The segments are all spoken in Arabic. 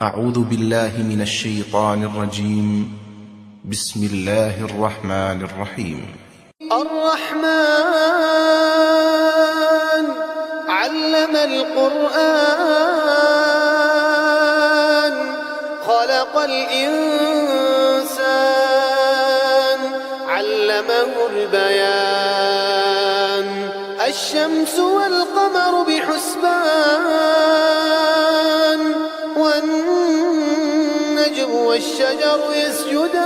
أعوذ بالله من الشيطان الرجيم. بسم الله الرحمن الرحيم. الرحمن علم القرآن خلق الإنسان علمه البيان الشمس والقمر بحسبان والنجم والشجر يسجدان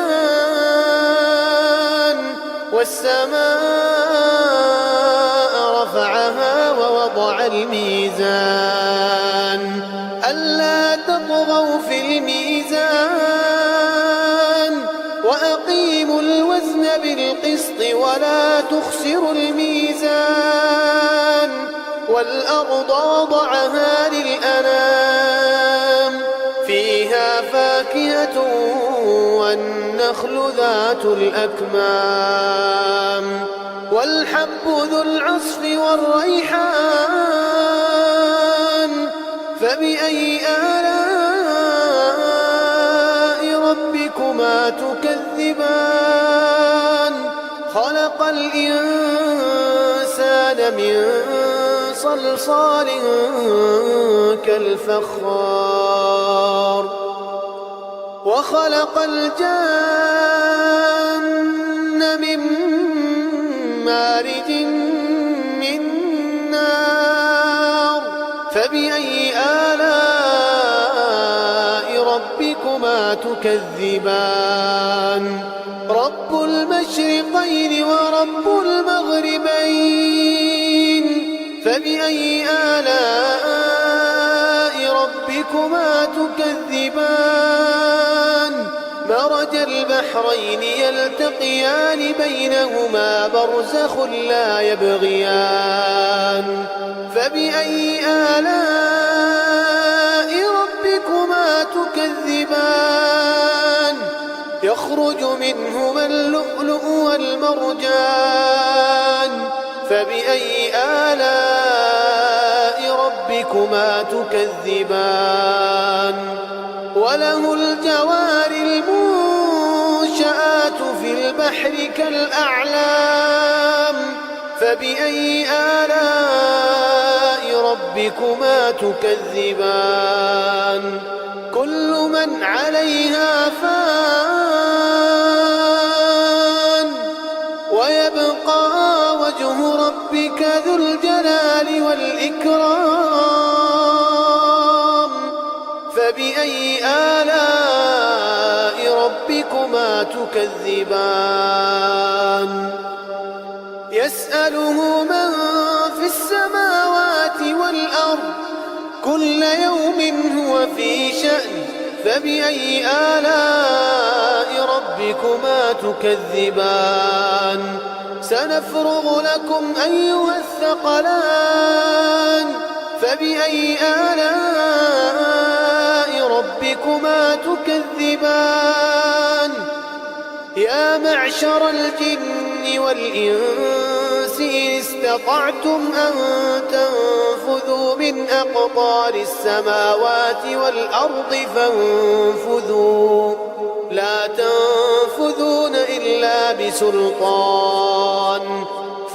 والسماء رفعها ووضع الميزان ألا تطغوا في الميزان وأقيموا الوزن بالقسط ولا تخسروا الميزان والأرض وضعها للأنام فيها فاكهة والنخل ذات الأكمام والحب ذو العصف والريحان فبأي آلاء ربكما تكذبان خلق الإنسان من صلصال كالفخار وخلق الجان من مارج من نار فبأي آلاء ربكما تكذبان رب المشرقين ورب المغربين فبأي آلاء ربكما تكذبان مرج البحرين يلتقيان بينهما برزخ لا يبغيان فبأي آلاء ربكما تكذبان يخرج منهما اللؤلؤ والمرجان فبأي آلاء ربكما تكذبان وله الجوار المنشآت في البحر كالأعلام فبأي آلاء ربكما تكذبان كل من عليها فان ويبقى وجه ربك ذو الجلال والإكرام فبأي آلاء ربكما تكذبان يسأله من في السماوات والأرض كل يوم هو في شأن فبأي آلاء ربكما تكذبان سنفرغ لكم أيها الثقلان فبأي آلاء ربكما تكذبان يا معشر الجن والإنس إن استطعتم أن تنفذوا من أقطار السماوات والأرض فانفذوا لا تنفذون إلا بسلطان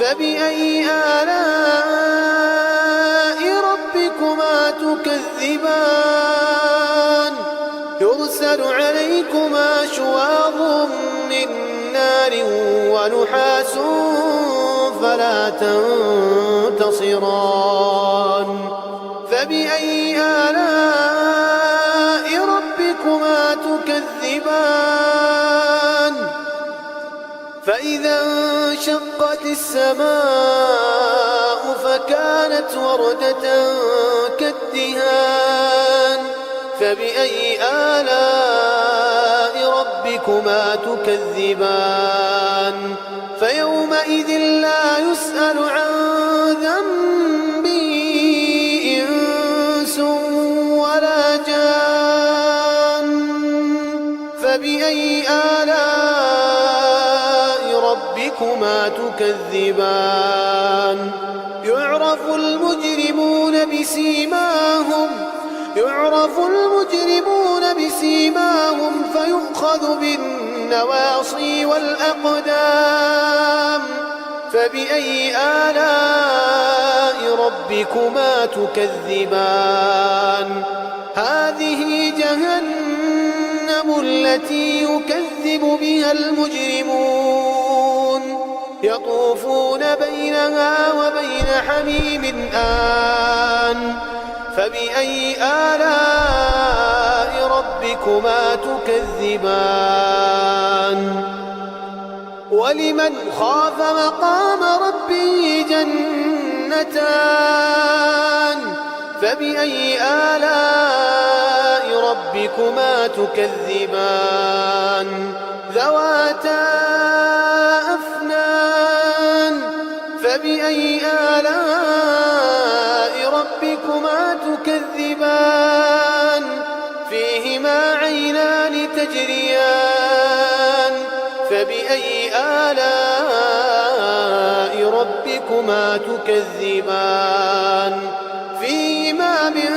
فبأي آلاء ربكما تكذبان يرسل عليكما شواظ من نار ونحاس فلا تنتصران فبأي آلاء ربكما تكذبان فإذا انشقت السماء فكانت وردة كالدهان فبأي آلاء ربكما تكذبان فيومئذ لا يسأل عن ذنبه إنس ولا جان فبأي آلاء ربكما تكذبان يعرف المجرمون بسيماهم يعرف المجرمون يؤخذ بالنواصي والأقدام فبأي آلاء ربكما تكذبان هذه جهنم التي يكذب بها المجرمون يطوفون بينها وبين حميم آن فبأي آلاء ربكما تكذبان ولمن خاف مقام ربه جنتان فبأي آلاء ربكما تكذبان ذواتا أفنان فبأي آلاء ربكما تكذبان فيهما عينان تجريان فبأي آلاء ربكما تكذبان فيهما من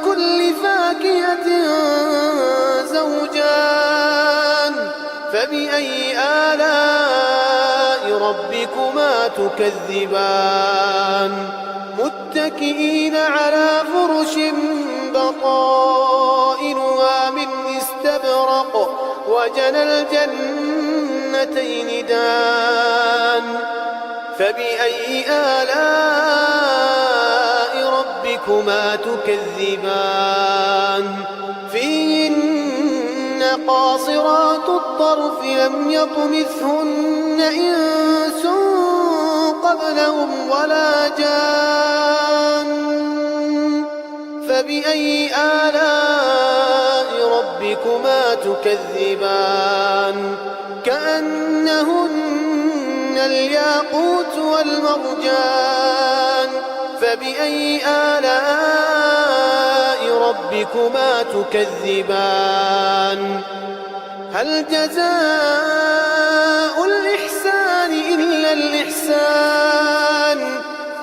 كل فاكهة زوجان فبأي آلاء ربكما تكذبان متكئين على فرش بطائنها من استبرق وجنى الجنتين دان فبأي آلاء ربكما تكذبان فيهن قاصرات الطرف لم يطمثهن إنس قبلهم ولا جان فبأي آلاء ربكما تكذبان كأنهن الياقوت والمرجان فبأي آلاء ربكما تكذبان هل جزاء الإحسان إلا الإحسان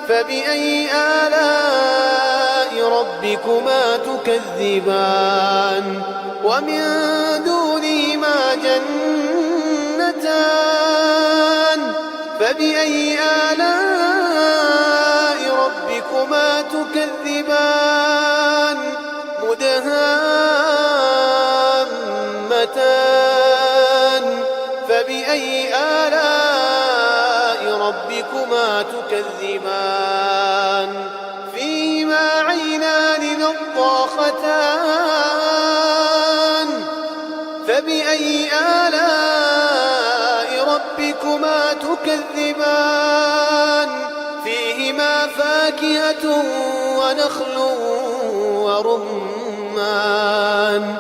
فبأي آلاء ربكما تكذبان ومن دونهما جنتان فبأي آلاء ربكما تكذبان مدهامتان فبأي آلاء ربكما تكذبان فيهما عينان نضاختان فبأي آلاء ربكما تكذبان فيهما فاكهة ونخل ورمان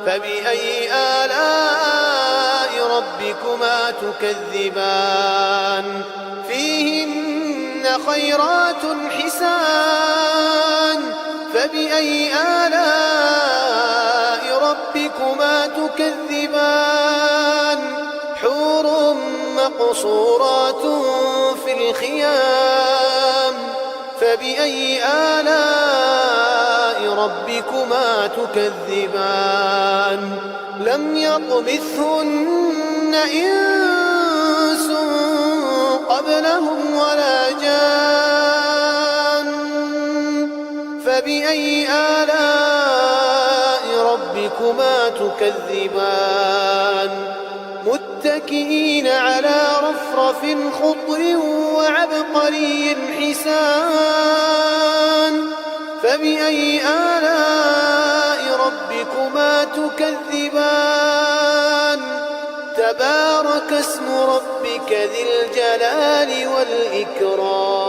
فبأي آلاء ربكما تكذبان فيهن خيرات حسان فبأي آلاء ربكما تكذبان حور مقصورات في الخيام فبأي آلاء ربكما تكذبان لم يطمثهن إنس قبلهم ولا جان فبأي آلاء ربكما تكذبان متكئين على رفرف خضر وعبقري حسان فبأي آلاء ربكما تكذبان تبارك اسم ربك ذي الجلال والإكرام